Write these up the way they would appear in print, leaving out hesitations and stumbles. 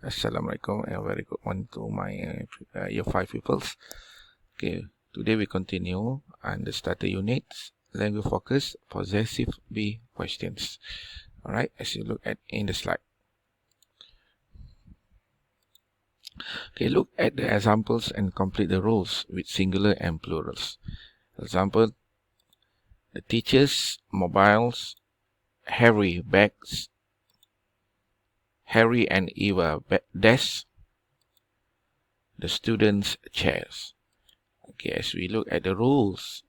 Assalamualaikum and very good morning to my year 5 pupils. Okay, today we continue on the starter units, language focus, possessive B questions. Alright, as you look at in the slide. Okay, look at the examples and complete the roles with singular and plurals. Example, the teachers' mobiles, Harry bags, Harry and Eva desks, the students' chairs. Okay, as we look at the rules,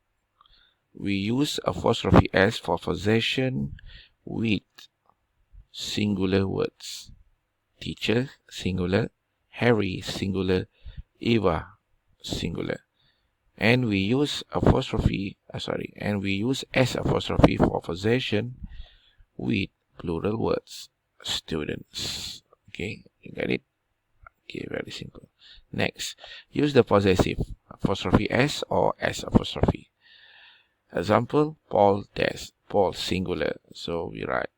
we use apostrophe S for possession with singular words. Teacher, singular. Harry, singular. Eva, singular. And we use and we use S apostrophe for possession with plural words. Students. Okay, you get it? Okay, very simple. Next, use the possessive apostrophe S or S apostrophe. Example, Paul desk. Paul singular. So we write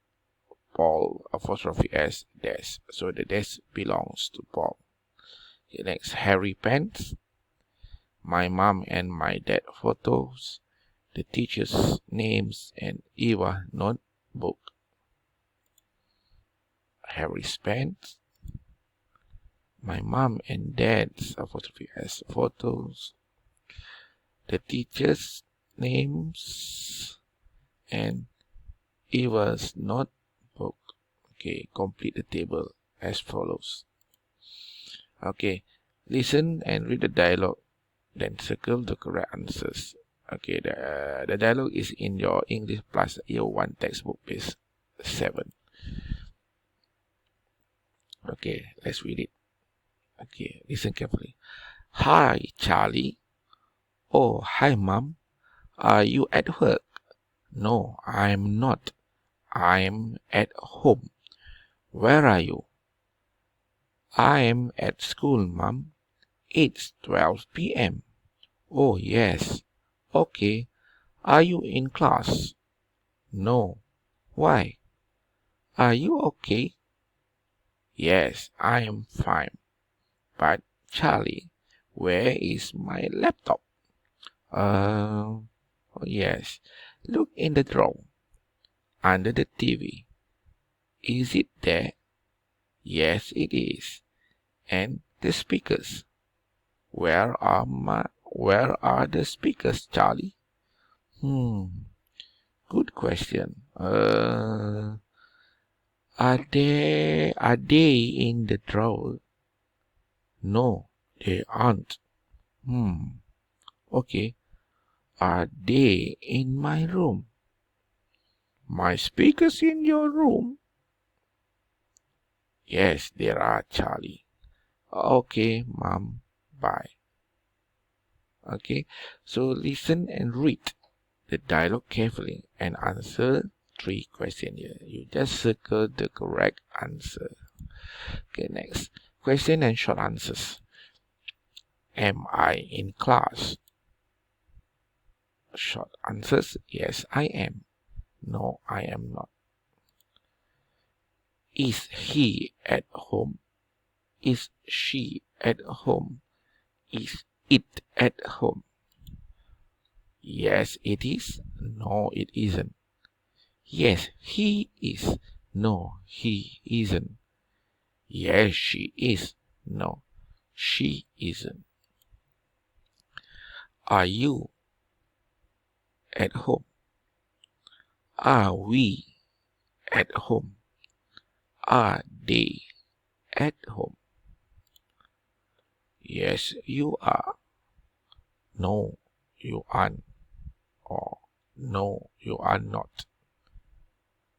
Paul apostrophe S desk. So the desk belongs to Paul. Okay, next, Harry pants. My mom and my dad photos. The teacher's names and Eva notebook. Harry's pants. My mom and dad's apostrophe S photos. The teacher's names and Eva's notebook. Okay, complete the table as follows. Okay, listen and read the dialogue, then circle the correct answers. Okay, the dialogue is in your English Plus Year 1 textbook, page 7. Okay, let's read it. Okay, listen carefully. Hi, Charlie. Oh, hi, Mom. Are you at work? No, I'm not. I'm at home. Where are you? I'm at school, Mom. It's 12 p.m. Oh, yes. Okay. Are you in class? No. Why? Are you okay? Yes, I am fine. But, Charlie, where is my laptop? Oh, yes. Look in the drawer. Under the TV. Is it there? Yes, it is. And the speakers? Where are the speakers, Charlie? Good question. Are they in the drawer? No, they aren't. Okay. Are they in my room? My speakers in your room? Yes, there are, Charlie. Okay, Mom. Bye. Okay, so listen and read the dialogue carefully and answer 3 questions here. You just circle the correct answer. Okay, next. Question and short answers. Am I in class? Short answers. Yes, I am. No, I am not. Is he at home? Is she at home? Is it at home? Yes, it is. No, it isn't. Yes, he is. No, he isn't. Yes, she is. No, she isn't. Are you at home? Are we at home? Are they at home? Yes, you are. No, you aren't. Or no, you are not.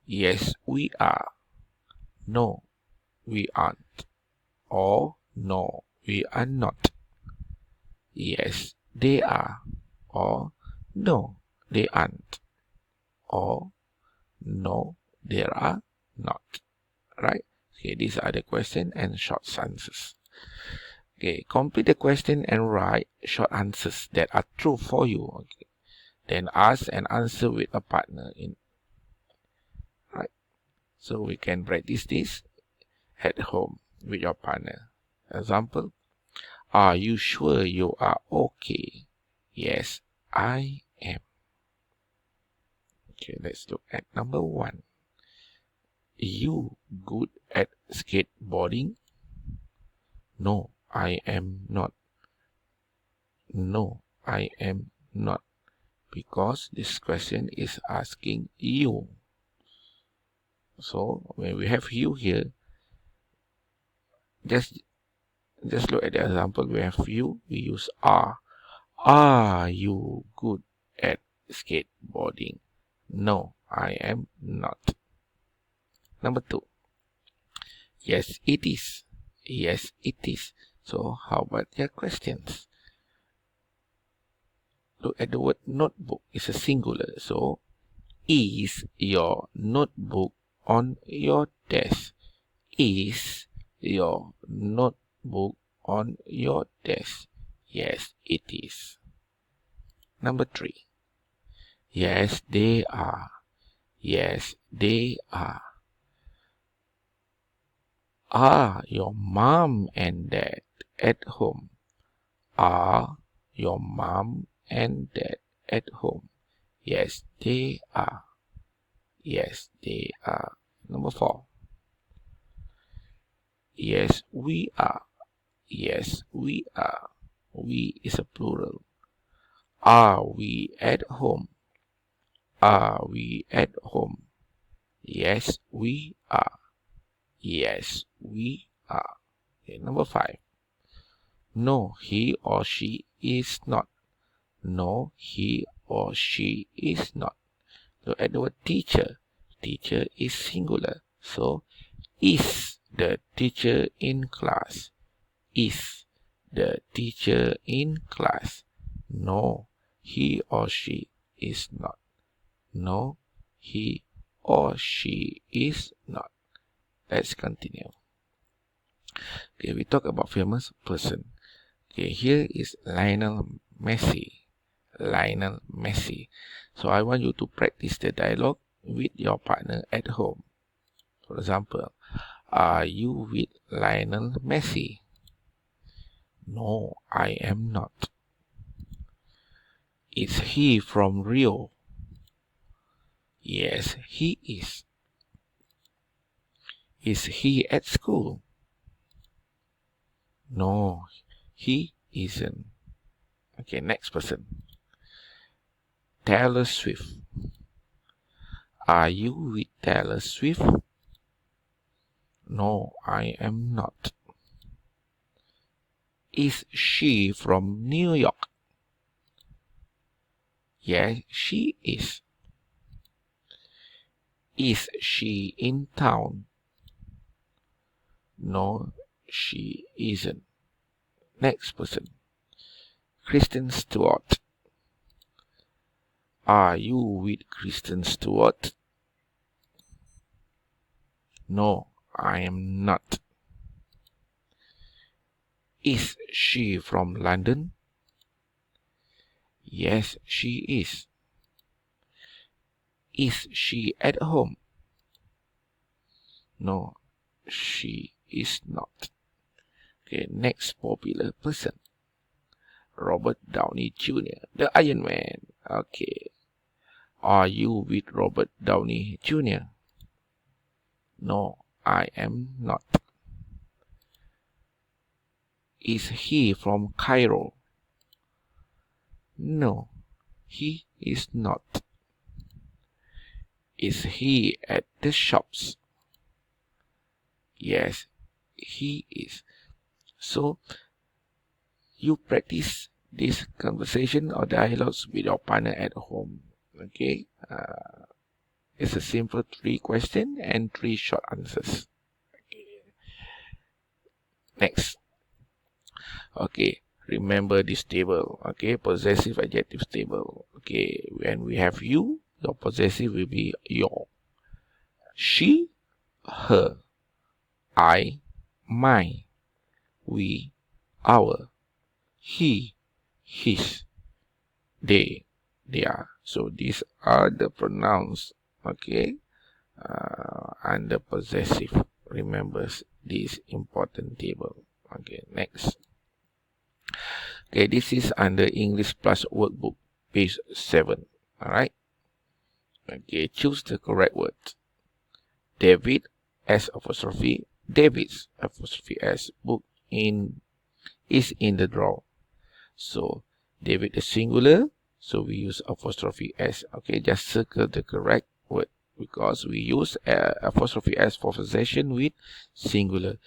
Yes, we are. No, we aren't. Or no, we are not. Yes, they are. Or no, they aren't. Or no, they are not. Right? Okay, these are the question and short answers. Okay, complete the question and write short answers that are true for you. Okay, then ask and answer with a partner. Right? So we can practice this at home. with your partner. Example, are you sure you are okay? Yes, I am. Okay, let's look at number 1. You good at skateboarding? No, I am not. No, I am not. Because this question is asking you. So when we have you here, just look at the example. We have you, we use are. Are you good at skateboarding? No, I am not. Number 2. Yes, it is. Yes, it is. So how about your questions? Look at the word notebook. It's a singular. So, is your notebook on your desk? Is your notebook on your desk? Yes, it is. Number 3. Yes, they are. Yes, they are. Are your mom and dad at home? Are your mom and dad at home? Yes, they are. Yes, they are. Number 4. Yes, we are. Yes, we are. We is a plural. Are we at home? Are we at home? Yes, we are. Yes, we are. Okay, number 5. No, he or she is not. No, he or she is not. Look at the word teacher. Teacher is singular. So, is the teacher in class? Is the teacher in class? No, he or she is not. No, he or she is not. Let's continue. Okay, we talk about famous person. Okay, here is Lionel Messi. Lionel Messi. So I want you to practice the dialogue with your partner at home. For example, are you with Lionel Messi? No, I am not. Is he from Rio? Yes, he is. Is he at school? No, he isn't. Okay, next person. Taylor Swift. Are you with Taylor Swift? No, I am not. Is she from New York? Yes, she is. Is she in town? No, she isn't. Next person. Kristen Stewart. Are you with Kristen Stewart? No, I am not. Is she from London? Yes, she is. Is she at home? No, she is not. Okay, next popular person. Robert Downey Jr., the Iron Man. Okay. Are you with Robert Downey Jr.? No, I am not. Is he from Cairo? No, he is not. Is he at the shops? Yes, he is. So, you practice this conversation or dialogues with your partner at home. Okay? It's a simple 3 questions and 3 short answers. Okay. Next. Okay. Remember this table. Okay. Possessive adjectives table. Okay. When we have you, your possessive will be your. She, her. I, my. We, our. He, his. They, their. So these are the pronouns. Okay. And the possessive. Remember this important table. Okay, next. Okay, this is under English Plus Workbook, page 7. Alright. Okay, choose the correct word. David, S apostrophe, David's apostrophe S book is in the drawer. So, David is singular, so we use apostrophe S. Okay, just circle the correct word because we use apostrophe S for possession with singular,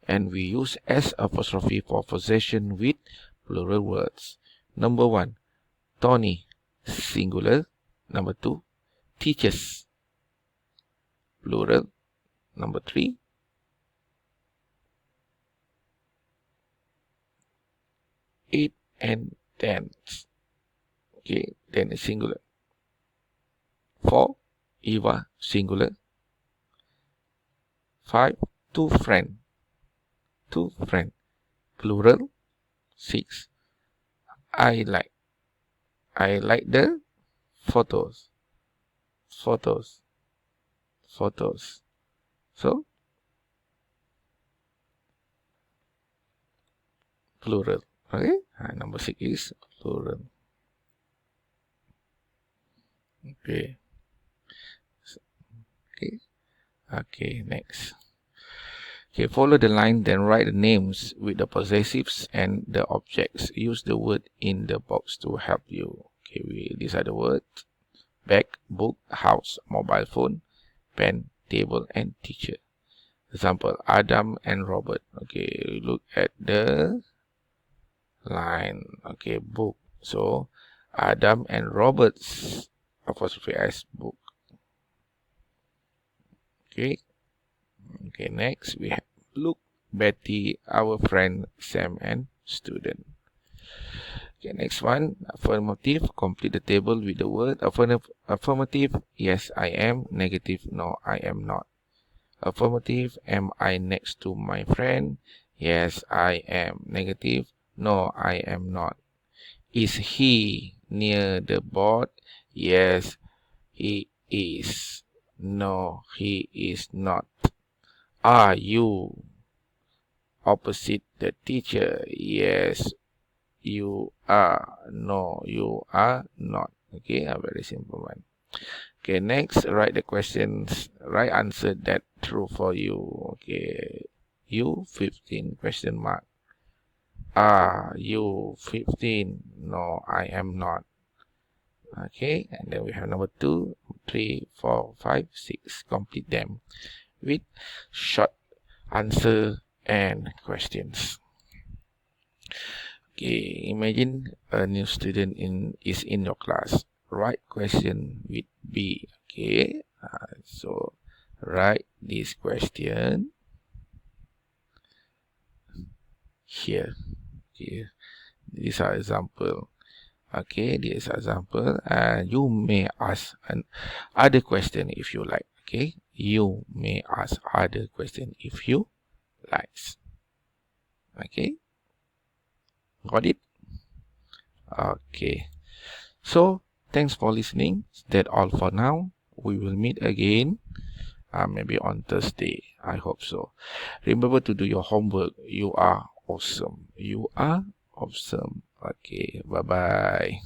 and we use S apostrophe for possession with plural words. Number 1, Tony, singular. Number 2, teachers, plural. Number 3, it and dance. Okay, then is singular. 4, Eva, singular. 5, two friend, plural. 6, I like the photos. So, plural. Okay, number 6 is plural. Okay. Okay, next. Okay, follow the line, then write the names with the possessives and the objects. Use the word in the box to help you. Okay, these are the words: bag, book, house, mobile phone, pen, table, and teacher. Example, Adam and Robert. Okay, look at the line. Okay, book. So, Adam and Robert's apostrophe S book. Okay. Okay, next we have Luke, Betty, our friend, Sam, and student. Okay, next one, affirmative. Complete the table with the word affirmative. Yes, I am. Negative. No, I am not. Affirmative. Am I next to my friend? Yes, I am. Negative. No, I am not. Is he near the board? Yes, he is. No, he is not. Are you opposite the teacher? Yes, you are. No, you are not. Okay, a very simple one. Okay, next, write the questions. Right answer that true for you. Okay, you 15 question mark. Are you 15? No, I am not. Okay, and then we have number 2, 3, 4, 5, 6. Complete them with short answer and questions. Okay, imagine a new student is in your class. Write question with B. Okay, so write this question here. Okay, these are example. Okay, this example. You may ask other question if you like. Okay, you may ask other question if you like. Okay, got it? Okay, so thanks for listening. That's all for now. We will meet again maybe on Thursday. I hope so. Remember to do your homework. You are awesome. You are awesome. Okay, bye bye.